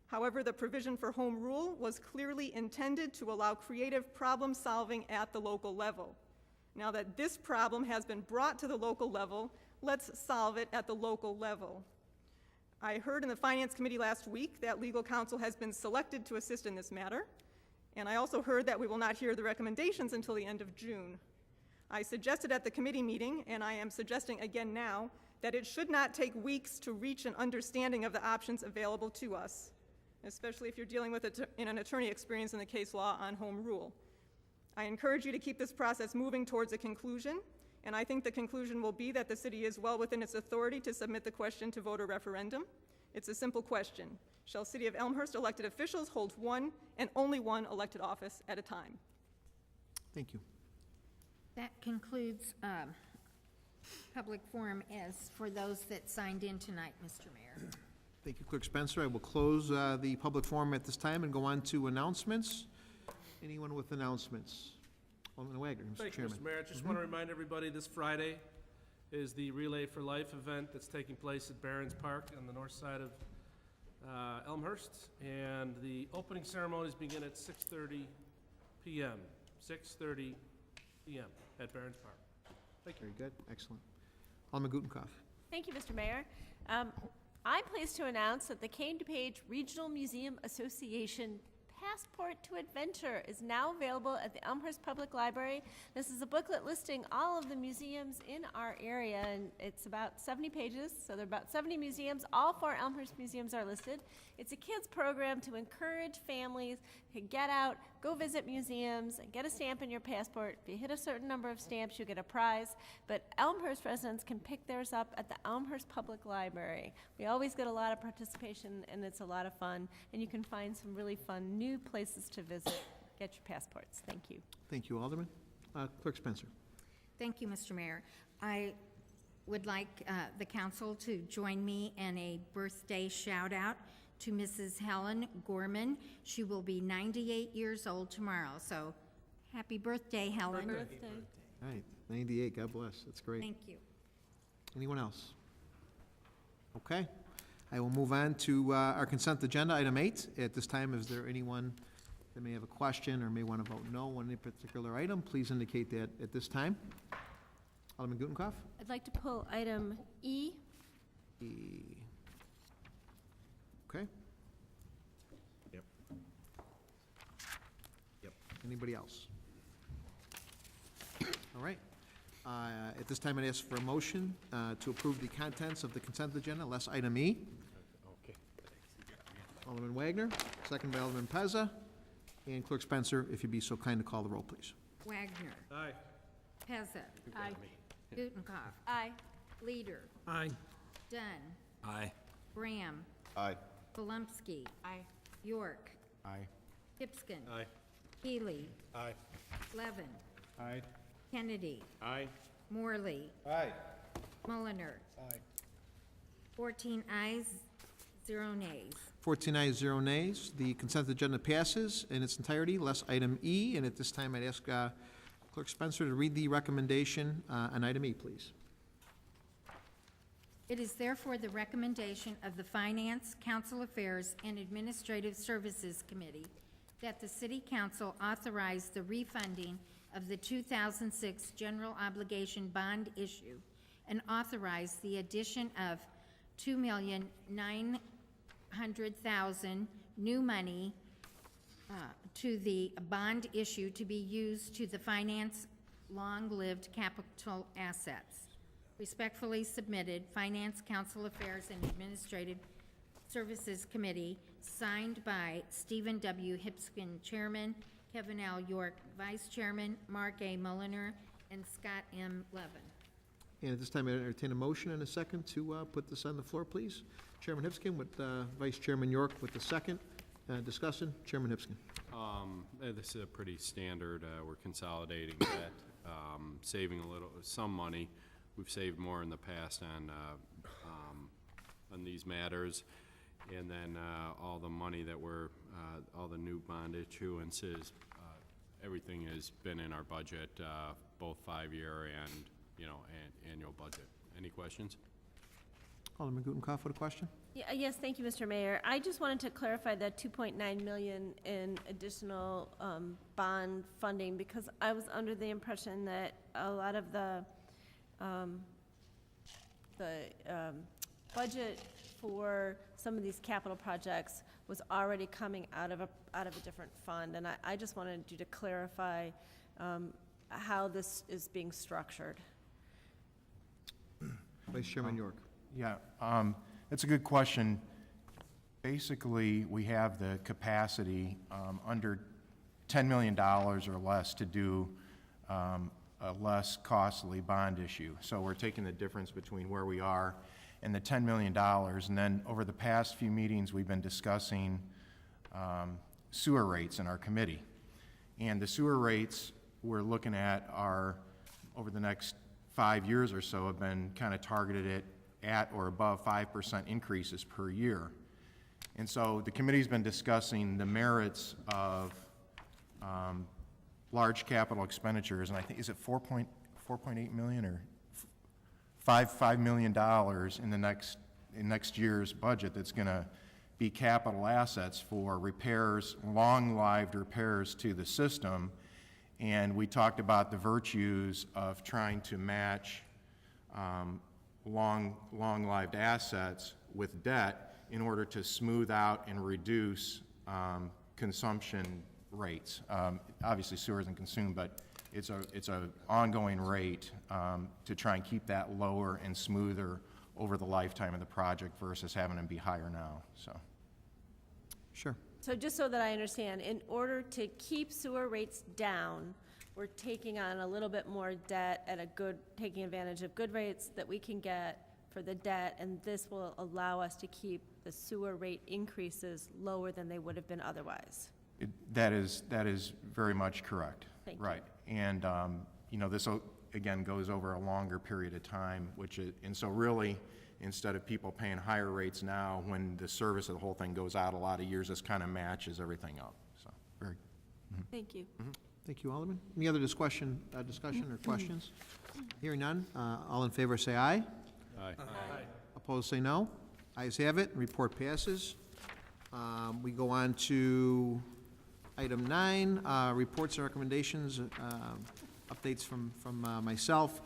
However, the provision for home rule was clearly intended to allow creative problem solving at the local level. Now that this problem has been brought to the local level, let's solve it at the local level. I heard in the Finance Committee last week that legal counsel has been selected to assist in this matter, and I also heard that we will not hear the recommendations until the end of June. I suggested at the committee meeting, and I am suggesting again now, that it should not take weeks to reach an understanding of the options available to us, especially if you're dealing with an attorney experienced in the case law on home rule. I encourage you to keep this process moving towards a conclusion, and I think the conclusion will be that the city is well within its authority to submit the question to voter referendum. It's a simple question. Shall City of Elmhurst elected officials hold one and only one elected office at a time? Thank you. That concludes public forum as for those that signed in tonight, Mr. Mayor. Thank you, Clerk Spencer. I will close the public forum at this time and go on to announcements. Anyone with announcements? Alderman Wagner, Mr. Thank you, Chairman. Mr. Mayor. I just want to remind everybody this Friday is the Relay for Life event that's taking place at Barron's Park on the north side of Elmhurst. And the opening ceremonies begin at 6:30 p.m. 6:30 p.m. at Barron's Park. Thank you. Very good. Excellent. Alderman Gutenkopf. Thank you, Mr. Mayor. I'm pleased to announce that the Kane DuPage Regional Museum Association Passport to Adventure is now available at the Elmhurst Public Library. This is a booklet listing all of the museums in our area, and it's about 70 pages, so there are about 70 museums. All 4 Elmhurst museums are listed. It's a kids program to encourage families to get out, go visit museums, and get a stamp in your passport. If you hit a certain number of stamps, you get a prize, but Elmhurst residents can pick theirs up at the Elmhurst Public Library. We always get a lot of participation, and it's a lot of fun, and you can find some really fun new places to visit. Get your passports. Thank you. Thank you, Alderman. Clerk Spencer. Thank you, Mr. Mayor. I would like the council to join me in a birthday shout-out to Mrs. Helen Gorman. She will be 98 years old tomorrow, so happy birthday, Helen. Birthday. All right, 98. God bless. That's great. Thank you. Anyone else? Okay. I will move on to our consent agenda, item 8. At this time, is there anyone that may have a question or may want to vote no on any particular item? Please indicate that at this time. Alderman Gutenkopf? I'd like to pull item E. E. Okay. Yep. Yep. Anybody else? All right. At this time, I'd ask for a motion to approve the contents of the consent agenda, less item E. Okay. Alderman Wagner, second by Alderman Pezza. And Clerk Spencer, if you'd be so kind to call the roll, please. Wagner. Aye. Pezza. Aye. Gutenkopf. Aye. Leader. Aye. Dunn. Aye. Graham. Aye. Volumsky. Aye. York. Aye. Hipskin. Aye. Healy. Aye. Levin. Aye. Kennedy. Aye. Morley. Aye. Mulliner. Aye. 14 ayes, 0 nays. 14 ayes, 0 nays. The consent agenda passes in its entirety, less item E. And at this time, I'd ask Clerk Spencer to read the recommendation on item E, please. It is therefore the recommendation of the Finance, Council Affairs, and Administrative Services Committee that the City Council authorize the refunding of the 2006 general obligation bond issue and authorize the addition of $2,900,000 new money to the bond issue to be used to the finance long-lived capital assets. Respectfully submitted, Finance, Council Affairs, and Administrative Services Committee, signed by Stephen W. Hipskin, Chairman, Kevin L. York, Vice Chairman, Mark A. Mulliner, and Scott M. Levin. And at this time, I entertain a motion and a second to put this on the floor, please. Chairman Hipskin with Vice Chairman York with the second. Discussion, Chairman Hipskin. This is a pretty standard. We're consolidating that, saving some money. We've saved more in the past on these matters, and then all the money that all the new bond issuances, everything has been in our budget, both 5-year and annual budget. Any questions? Alderman Gutenkopf with a question. Yes, thank you, Mr. Mayor. I just wanted to clarify that $2.9 million in additional bond funding, because I was under the impression that a lot of the budget for some of these capital projects was already coming out of a different fund, and I just wanted you to clarify how this is being structured. Vice Chairman York. Yeah, it's a good question. Basically, we have the capacity under $10 million or less to do a less costly bond issue. So we're taking the difference between where we are and the $10 million. And then over the past few meetings, we've been discussing sewer rates in our committee. And the sewer rates we're looking at are, over the next 5 years or so, have been kind of targeted at or above 5% increases per year. And so the committee's been discussing the merits of large capital expenditures, and I think, is it 4.8 million or $5 million in the next year's budget that's going to be capital assets for repairs, long-lived repairs to the system. And we talked about the virtues of trying to match long-lived assets with debt in order to smooth out and reduce consumption rates. Obviously, sewer isn't consumed, but it's a ongoing rate to try and keep that lower and smoother over the lifetime of the project versus having them be higher now. So, Sure. So just so that I understand, in order to keep sewer rates down, we're taking on a little bit more debt at taking advantage of good rates that we can get for the debt, and this will allow us to keep the sewer rate increases lower than they would have been otherwise. that is very much correct. Thank you. Right. And, this, again, goes over a longer period of time, and so really, instead of people paying higher rates now, when the service of the whole thing goes out a lot of years, this kind of matches everything up. So, Thank you. Thank you, Alderman. Any other discussion or questions? Hearing none, all in favor say aye. Aye. Opposed say no. Ayes have it, report passes. We go on to item 9, reports and recommendations, updates from myself.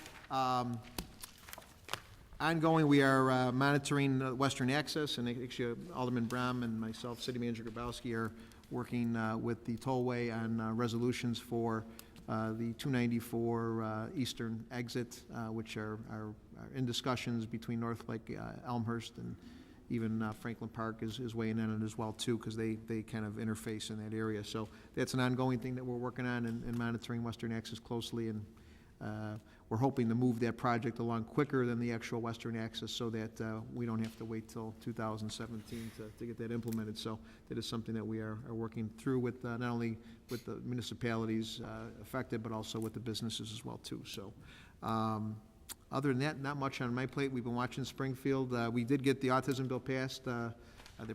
Ongoing, we are monitoring Western Access, and actually Alderman Brahm and myself, City Manager Grabowski, are working with the tollway on resolutions for the 294 eastern exit, which are in discussions between North Lake, Elmhurst, and even Franklin Park is weighing in on it as well, too, because they kind of interface in that area. So that's an ongoing thing that we're working on and monitoring Western Access closely, and we're hoping to move that project along quicker than the actual Western Access so that we don't have to wait till 2017 to get that implemented. So that is something that we are working through with not only with the municipalities affected, but also with the businesses as well, too. So other than that, not much on my plate. We've been watching Springfield. We did get the autism bill passed. That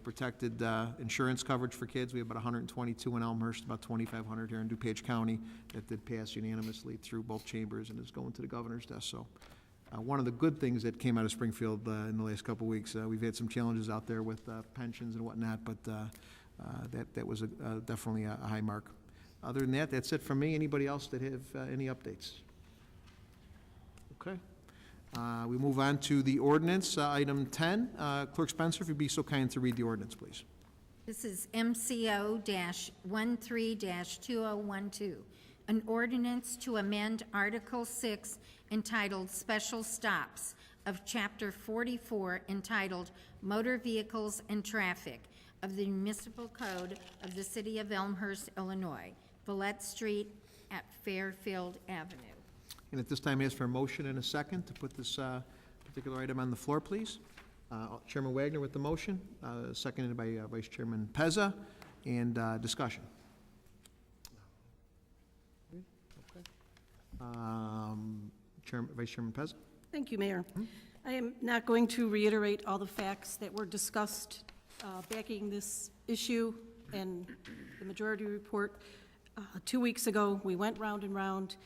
protected insurance coverage for kids. We have about 122 in Elmhurst, about 2,500 here in DuPage County. That did pass unanimously through both chambers and is going to the governor's desk. So one of the good things that came out of Springfield in the last couple of weeks, we've had some challenges out there with pensions and whatnot, but that was definitely a high mark. Other than that, that's it from me. Anybody else that have any updates? Okay. We move on to the ordinance, item 10. Clerk Spencer, if you'd be so kind to read the ordinance, please. This is MCO-13-2012, an ordinance to amend Article 6 entitled Special Stops of Chapter 44 entitled Motor Vehicles and Traffic of the Municipal Code of the City of Elmhurst, Illinois, Villette Street at Fairfield Avenue. And at this time, I ask for a motion and a second to put this particular item on the floor, please. Chairman Wagner with the motion, seconded by Vice Chairman Pezza, and discussion. Vice Chairman Pezza. Thank you, Mayor. I am not going to reiterate all the facts that were discussed backing this issue and the majority report. 2 weeks ago, we went round and round.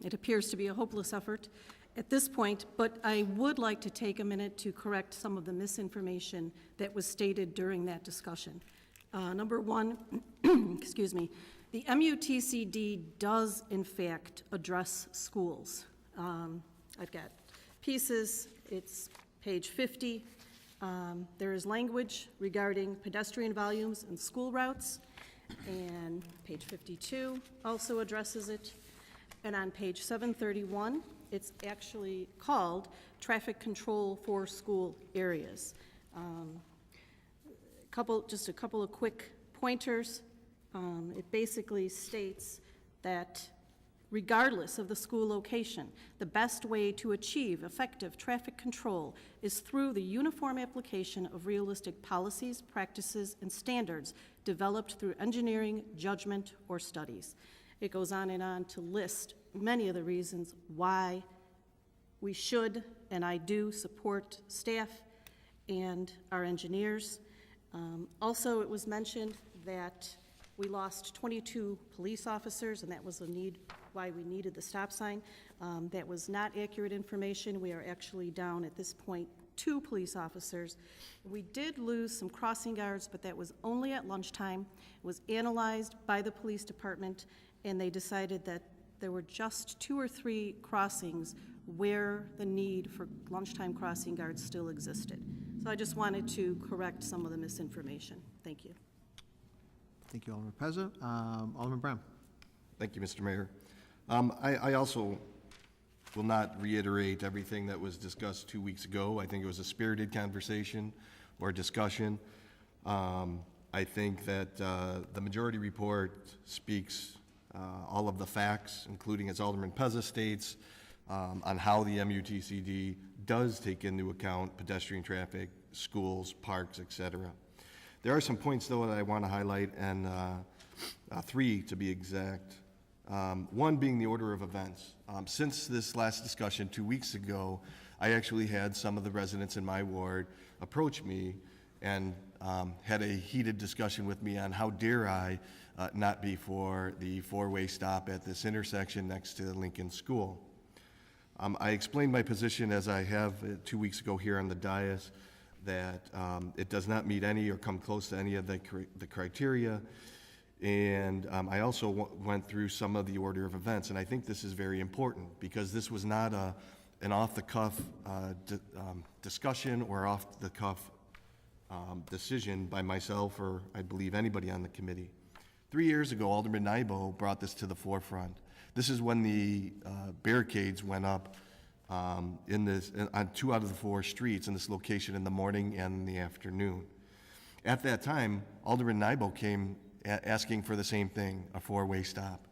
It appears to be a hopeless effort at this point, but I would like to take a minute to correct some of the misinformation that was stated during that discussion. Number one, excuse me, the MUTCD does in fact address schools. I've got pieces, it's Page 50, there is language regarding pedestrian volumes and school routes. And page 52 also addresses it. And on page 731, it's actually called Traffic Control for School Areas. Just a couple of quick pointers. It basically states that regardless of the school location, the best way to achieve effective traffic control is through the uniform application of realistic policies, practices, and standards developed through engineering, judgment, or studies. It goes on and on to list many of the reasons why we should, and I do, support staff and our engineers. Also, it was mentioned that we lost 22 police officers, and that was a need, why we needed the stop sign. That was not accurate information. We are actually down at this point 2 police officers. We did lose some crossing guards, but that was only at lunchtime. It was analyzed by the police department, and they decided that there were just 2 or 3 crossings where the need for lunchtime crossing guards still existed. So I just wanted to correct some of the misinformation. Thank you. Thank you, Alderman Pezza. Alderman Brown. Thank you, Mr. Mayor. I also will not reiterate everything that was discussed 2 weeks ago. I think it was a spirited conversation or discussion. I think that the majority report speaks all of the facts, including, as Alderman Pezza states, on how the MUTCD does take into account pedestrian traffic, schools, parks, etc. There are some points, though, that I want to highlight, and 3 to be exact. One being the order of events. Since this last discussion 2 weeks ago, I actually had some of the residents in my ward approach me and had a heated discussion with me on how dare I not be for the 4-way stop at this intersection next to Lincoln School. I explained my position, as I have 2 weeks ago here on the dais, that it does not meet any or come close to any of the criteria. And I also went through some of the order of events, and I think this is very important because this was not an off-the-cuff discussion or off-the-cuff decision by myself or I believe anybody on the committee. 3 years ago, Alderman Nybo brought this to the forefront. This is when the barricades went up on 2 out of the 4 streets in this location in the morning and in the afternoon. At that time, Alderman Nybo came asking for the same thing, a 4-way stop.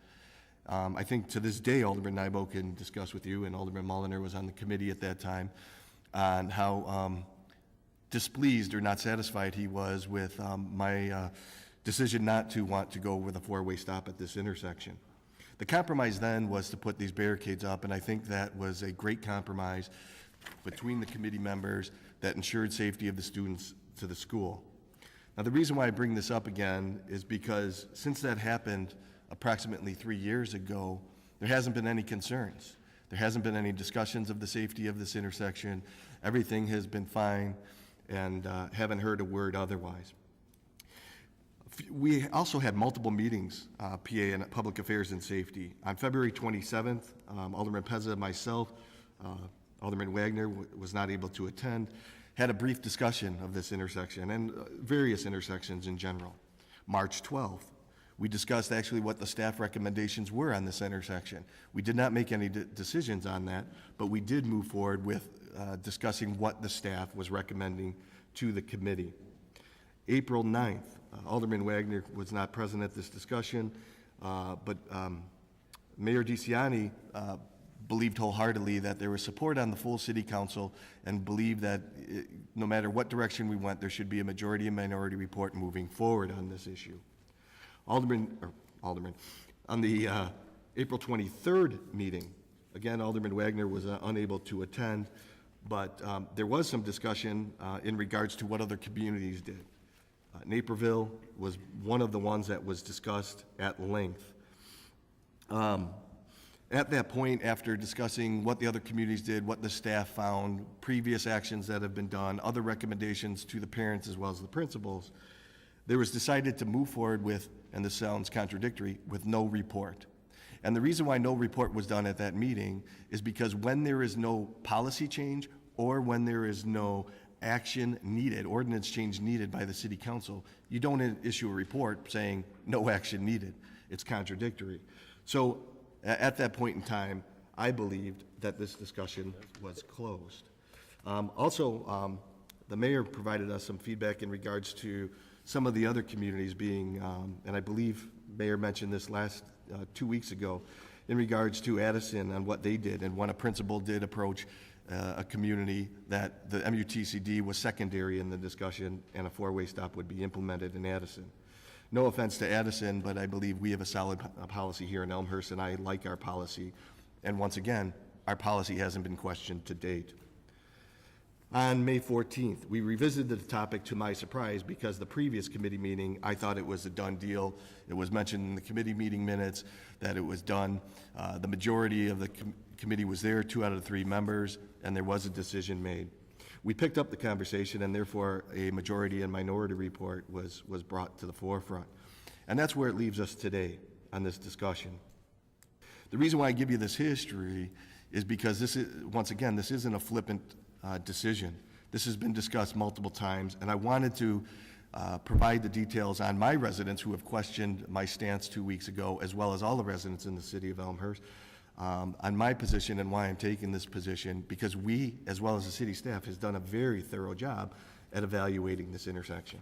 I think to this day, Alderman Nybo can discuss with you, and Alderman Mulliner was on the committee at that time, on how displeased or not satisfied he was with my decision not to want to go with a 4-way stop at this intersection. The compromise then was to put these barricades up, and I think that was a great compromise between the committee members that ensured safety of the students to the school. Now, the reason why I bring this up again is because since that happened approximately 3 years ago, there hasn't been any concerns. There hasn't been any discussions of the safety of this intersection. Everything has been fine, and haven't heard a word otherwise. We also had multiple meetings, PA and Public Affairs and Safety. On February 27th, Alderman Pezza and myself, Alderman Wagner was not able to attend, had a brief discussion of this intersection and various intersections in general. March 12th, we discussed actually what the staff recommendations were on this intersection. We did not make any decisions on that, but we did move forward with discussing what the staff was recommending to the committee. April 9th, Alderman Wagner was not present at this discussion, but Mayor DeCiani believed wholeheartedly that there was support on the full city council and believed that no matter what direction we went, there should be a majority and minority report moving forward on this issue. Alderman, on the April 23rd meeting, again, Alderman Wagner was unable to attend, but there was some discussion in regards to what other communities did. Naperville was one of the ones that was discussed at length. At that point, after discussing what the other communities did, what the staff found, previous actions that have been done, other recommendations to the parents as well as the principals, there was decided to move forward with, and this sounds contradictory, with no report. And the reason why no report was done at that meeting is because when there is no policy change or when there is no action needed, ordinance change needed by the city council, you don't issue a report saying no action needed. It's contradictory. So at that point in time, I believed that this discussion was closed. The mayor provided us some feedback in regards to some of the other communities being, and I believe Mayor mentioned this last 2 weeks ago, in regards to Addison and what they did, and when a principal did approach a community that the MUTCD was secondary in the discussion and a four-way stop would be implemented in Addison. No offense to Addison, but I believe we have a solid policy here in Elmhurst, and I like our policy. And once again, our policy hasn't been questioned to date. On May 14th, we revisited the topic to my surprise because the previous committee meeting, I thought it was a done deal. It was mentioned in the committee meeting minutes that it was done. The majority of the committee was there, 2 out of 3 members, and there was a decision made. We picked up the conversation, and therefore a majority and minority report was brought to the forefront. And that's where it leaves us today on this discussion. The reason why I give you this history is because this is, once again, this isn't a flippant decision. This has been discussed multiple times, and I wanted to provide the details on my residents who have questioned my stance 2 weeks ago, as well as all the residents in the city of Elmhurst, on my position and why I'm taking this position, because we, as well as the city staff, has done a very thorough job at evaluating this intersection.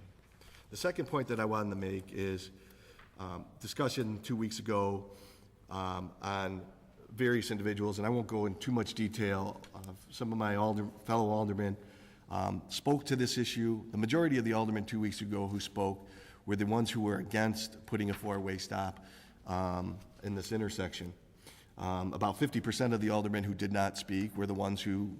The second point that I wanted to make is discussion 2 weeks ago on various individuals, and I won't go in too much detail. Some of my fellow aldermen spoke to this issue. The majority of the aldermen 2 weeks ago who spoke were the ones who were against putting a four-way stop in this intersection. About 50% of the aldermen who did not speak were the ones who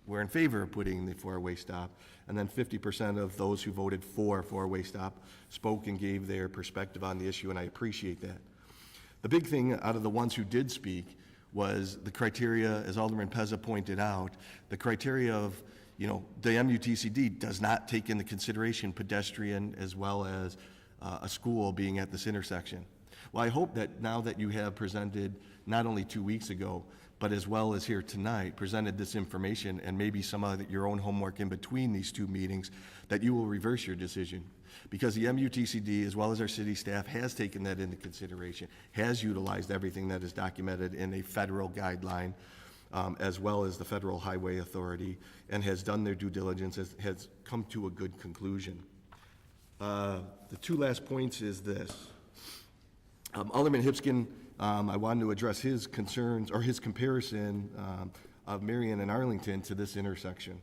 were in favor of putting the four-way stop, and then 50% of those who voted for a four-way stop spoke and gave their perspective on the issue, and I appreciate that. The big thing out of the ones who did speak was the criteria, as Alderman Pezza pointed out, the criteria of, the MUTCD does not take into consideration pedestrian as well as a school being at this intersection. Well, I hope that now that you have presented, not only 2 weeks ago, but as well as here tonight, presented this information and maybe some of your own homework in between these 2 meetings, that you will reverse your decision. Because the MUTCD, as well as our city staff, has taken that into consideration, has utilized everything that is documented in a federal guideline, as well as the Federal Highway Authority, and has done their due diligence, has come to a good conclusion. The 2 last points is this. Alderman Hipskin, I wanted to address his concerns, or his comparison of Marion and Arlington to this intersection.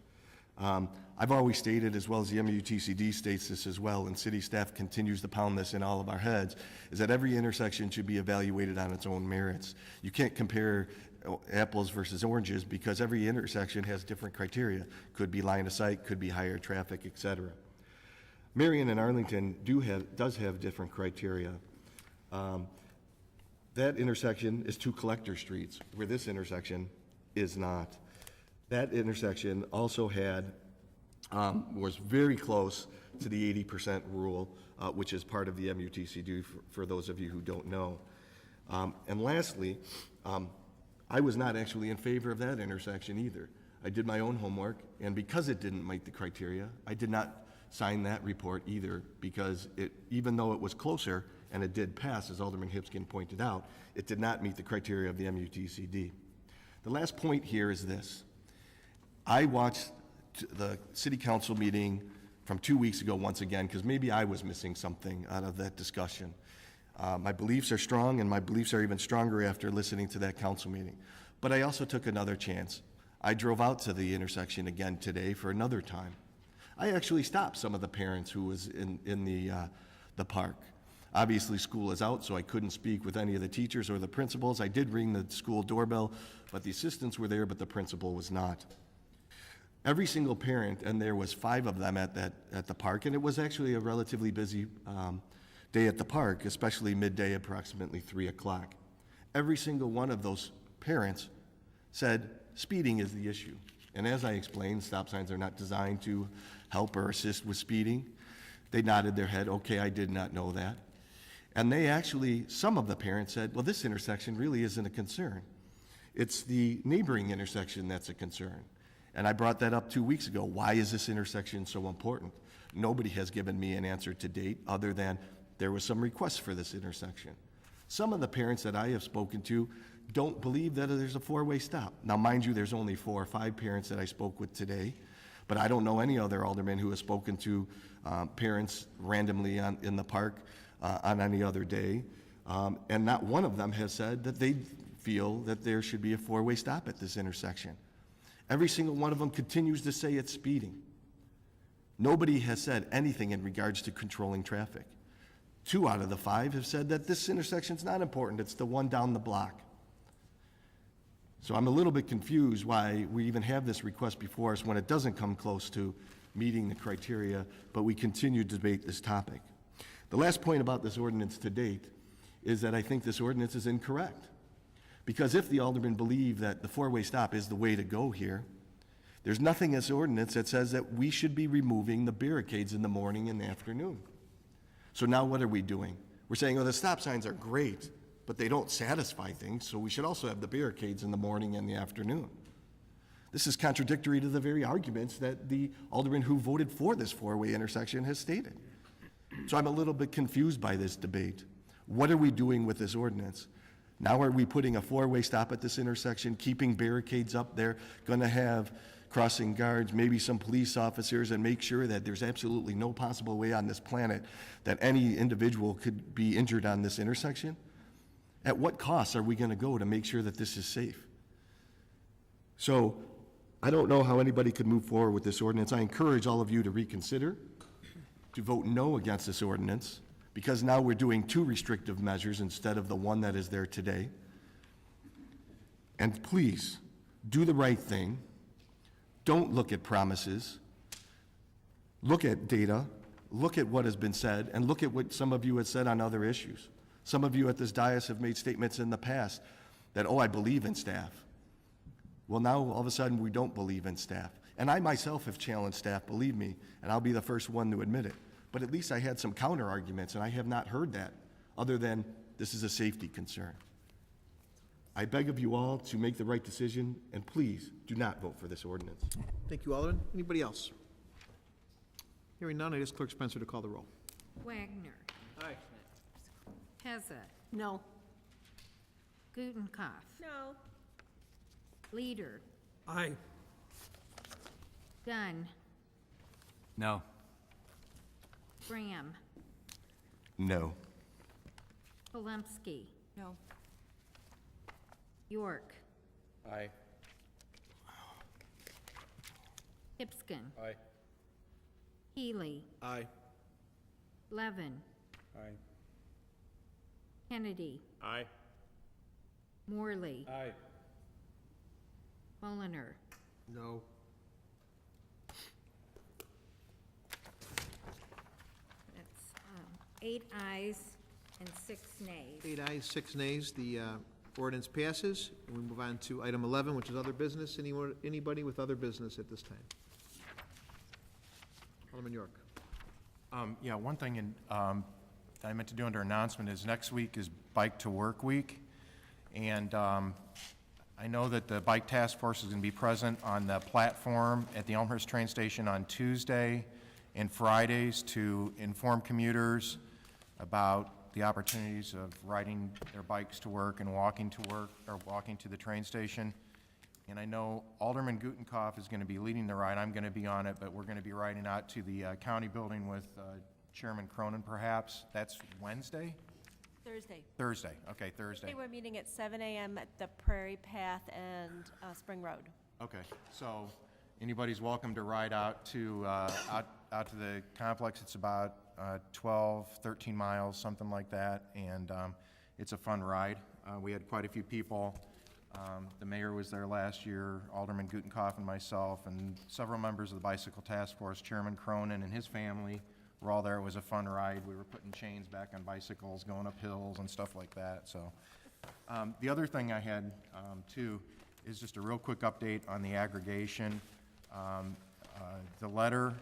I've always stated, as well as the MUTCD states this as well, and city staff continues to pound this in all of our heads, is that every intersection should be evaluated on its own merits. You can't compare apples versus oranges because every intersection has different criteria. Could be line of sight, could be higher traffic, etc. Marion and Arlington does have different criteria. That intersection is 2 collector streets, where this intersection is not. That intersection also was very close to the 80% rule, which is part of the MUTCD for those of you who don't know. And lastly, I was not actually in favor of that intersection either. I did my own homework, and because it didn't meet the criteria, I did not sign that report either, because even though it was closer, and it did pass, as Alderman Hipskin pointed out, it did not meet the criteria of the MUTCD. The last point here is this. I watched the city council meeting from 2 weeks ago once again, because maybe I was missing something out of that discussion. My beliefs are strong, and my beliefs are even stronger after listening to that council meeting. But I also took another chance. I drove out to the intersection again today for another time. I actually stopped some of the parents who was in the park. Obviously, school is out, so I couldn't speak with any of the teachers or the principals. I did ring the school doorbell, but the assistants were there, but the principal was not. Every single parent, and there was 5 of them at the park, and it was actually a relatively busy day at the park, especially midday, approximately 3 o'clock. Every single one of those parents said speeding is the issue. And as I explained, stop signs are not designed to help or assist with speeding. They nodded their head, okay, I did not know that. And they actually, some of the parents said, well, this intersection really isn't a concern. It's the neighboring intersection that's a concern. And I brought that up 2 weeks ago. Why is this intersection so important? Nobody has given me an answer to date other than there was some requests for this intersection. Some of the parents that I have spoken to don't believe that there's a four-way stop. Now, mind you, there's only 4 or 5 parents that I spoke with today, but I don't know any other alderman who has spoken to parents randomly in the park on any other day. And not one of them has said that they feel that there should be a four-way stop at this intersection. Every single one of them continues to say it's speeding. Nobody has said anything in regards to controlling traffic. 2 out of the 5 have said that this intersection's not important, it's the one down the block. So I'm a little bit confused why we even have this request before us when it doesn't come close to meeting the criteria, but we continue to debate this topic. The last point about this ordinance to date is that I think this ordinance is incorrect. Because if the aldermen believe that the four-way stop is the way to go here, there's nothing in this ordinance that says that we should be removing the barricades in the morning and the afternoon. So now what are we doing? We're saying, oh, the stop signs are great, but they don't satisfy things, so we should also have the barricades in the morning and the afternoon. This is contradictory to the very arguments that the alderman who voted for this four-way intersection has stated. So I'm a little bit confused by this debate. What are we doing with this ordinance? Now are we putting a four-way stop at this intersection, keeping barricades up there, gonna have crossing guards, maybe some police officers, and make sure that there's absolutely no possible way on this planet that any individual could be injured on this intersection? At what costs are we gonna go to make sure that this is safe? So I don't know how anybody could move forward with this ordinance. I encourage all of you to reconsider, to vote no against this ordinance, because now we're doing 2 restrictive measures instead of the one that is there today. And please, do the right thing. Don't look at promises. Look at data, look at what has been said, and look at what some of you have said on other issues. Some of you at this dais have made statements in the past that, oh, I believe in staff. Well, now all of a sudden we don't believe in staff. And I myself have challenged staff, believe me, and I'll be the first one to admit it. But at least I had some counter arguments, and I have not heard that, other than this is a safety concern. I beg of you all to make the right decision, and please do not vote for this ordinance. Thank you, Alderman. Anybody else? Hearing none, I ask Clerk Spencer to call the roll. Wagner. Aye. Pezza. No. Gutenkopf. No. Leader. Aye. Gunn. No. Graham. No. Polumsky. No. York. Aye. Hipskin. Aye. Healy. Aye. Levin. Aye. Kennedy. Aye. Morley. Aye. Mulliner. No. That's 8 ayes and 6 nays. 8 ayes, 6 nays. The ordinance passes. And we move on to item 11, which is other business. Anybody with other business at this time? Alderman York. Yeah, one thing that I meant to do under announcement is next week is Bike to Work Week. And I know that the Bike Task Force is going to be present on the platform at the Elmhurst train station on Tuesday and Fridays to inform commuters about the opportunities of riding their bikes to work and walking to work or walking to the train station. And I know Alderman Gutenkopf is going to be leading the ride. I'm going to be on it, but we're going to be riding out to the county building with Chairman Cronin, perhaps. That's Wednesday? Thursday. Thursday. Okay, Thursday. Today we're meeting at 7 a.m. at the Prairie Path and Spring Road. Okay, so anybody's welcome to ride out to out to the complex. It's about 12, 13 miles, something like that, and it's a fun ride. We had quite a few people. The mayor was there last year, Alderman Gutenkopf and myself, and several members of the Bicycle Task Force, Chairman Cronin and his family were all there. It was a fun ride. We were putting chains back on bicycles, going up hills and stuff like that. So the other thing I had, too, is just a real quick update on the aggregation. The letter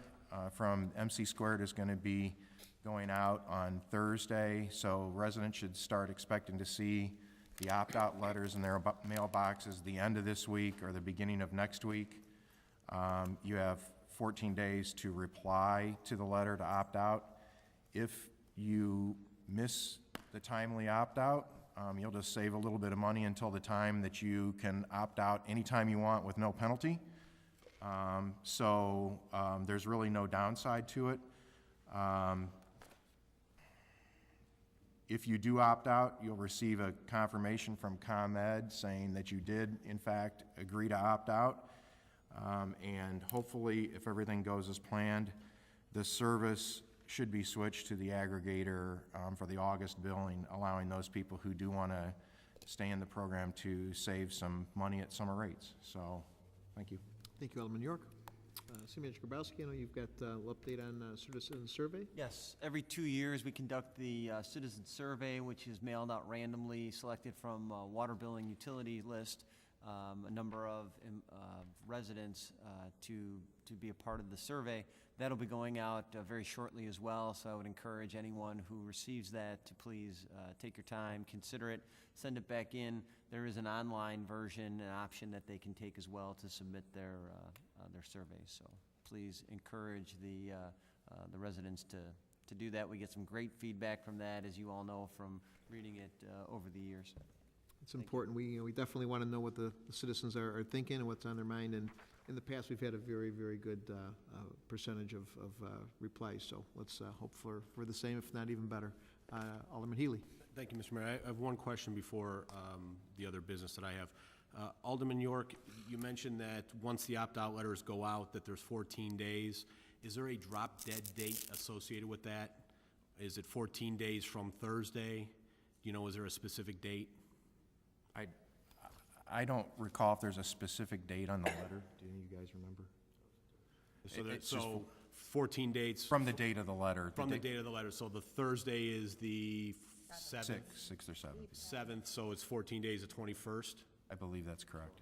from MC Squared is going to be going out on Thursday, so residents should start expecting to see the opt-out letters in their mailboxes the end of this week or the beginning of next week. You have 14 days to reply to the letter to opt out. If you miss the timely opt-out, you'll just save a little bit of money until the time that you can opt out anytime you want with no penalty. There's really no downside to it. If you do opt out, you'll receive a confirmation from ComEd saying that you did, in fact, agree to opt out. And hopefully, if everything goes as planned, the service should be switched to the aggregator for the August billing, allowing those people who do want to stay in the program to save some money at summer rates. So, thank you. Thank you, Alderman York. City Manager Grabowski, I know you've got a little update on citizen survey. Yes, every 2 years we conduct the citizen survey, which is mailed out randomly, selected from a water billing utility list, a number of residents to be a part of the survey. That'll be going out very shortly as well, so I would encourage anyone who receives that to please take your time, consider it, send it back in. There is an online version, an option that they can take as well to submit their surveys. So please encourage the residents to do that. We get some great feedback from that, as you all know from reading it over the years. It's important. We definitely want to know what the citizens are thinking and what's on their mind. And in the past, we've had a very, very good percentage of replies. So let's hope for the same, if not even better. Alderman Healy. Thank you, Mr. Mayor. I have one question before the other business that I have. Alderman York, you mentioned that once the opt-out letters go out, that there's 14 days. Is there a drop-dead date associated with that? Is it 14 days from Thursday? Is there a specific date? I don't recall if there's a specific date on the letter. Do any of you guys remember? So 14 dates. From the date of the letter. From the date of the letter. So the Thursday is the 7th? 6th or 7th. 7th, so it's 14 days, the 21st? I believe that's correct.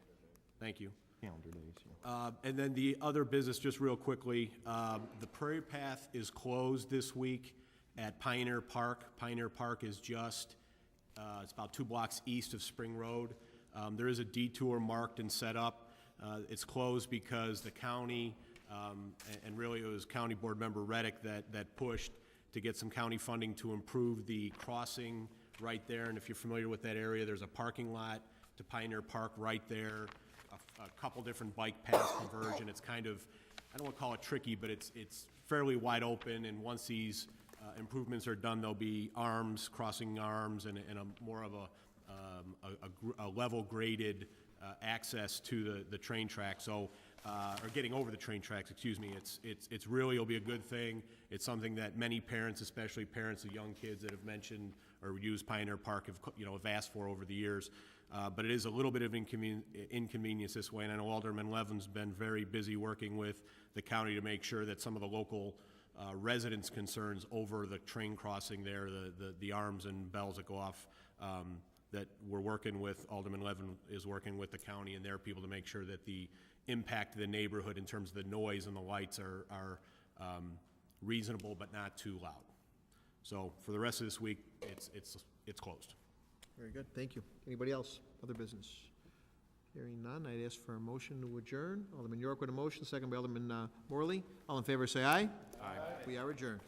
Thank you. Calendar days, yeah. And then the other business, just real quickly, the Prairie Path is closed this week at Pioneer Park. Pioneer Park is just, it's about 2 blocks east of Spring Road. There is a detour marked and set up. It's closed because the county, and really it was County Board Member Reddick that pushed to get some county funding to improve the crossing right there. And if you're familiar with that area, there's a parking lot to Pioneer Park right there, a couple different bike paths converge, and it's kind of, I don't want to call it tricky, but it's fairly wide open, and once these improvements are done, there'll be arms, crossing arms, and a more of a level graded access to the train track. So, or getting over the train tracks, excuse me. It's really, it'll be a good thing. It's something that many parents, especially parents of young kids that have mentioned or used Pioneer Park, have asked for over the years. But it is a little bit of inconvenience this way, and I know Alderman Levin's been very busy working with the county to make sure that some of the local residents' concerns over the train crossing there, the arms and bells that go off, that we're working with, Alderman Levin is working with the county and their people to make sure that the impact to the neighborhood in terms of the noise and the lights are reasonable but not too loud. So for the rest of this week, it's closed. Very good. Thank you. Anybody else? Other business? Hearing none, I'd ask for a motion to adjourn. Alderman York with a motion, second by Alderman Morley. All in favor, say aye. Aye. We are adjourned.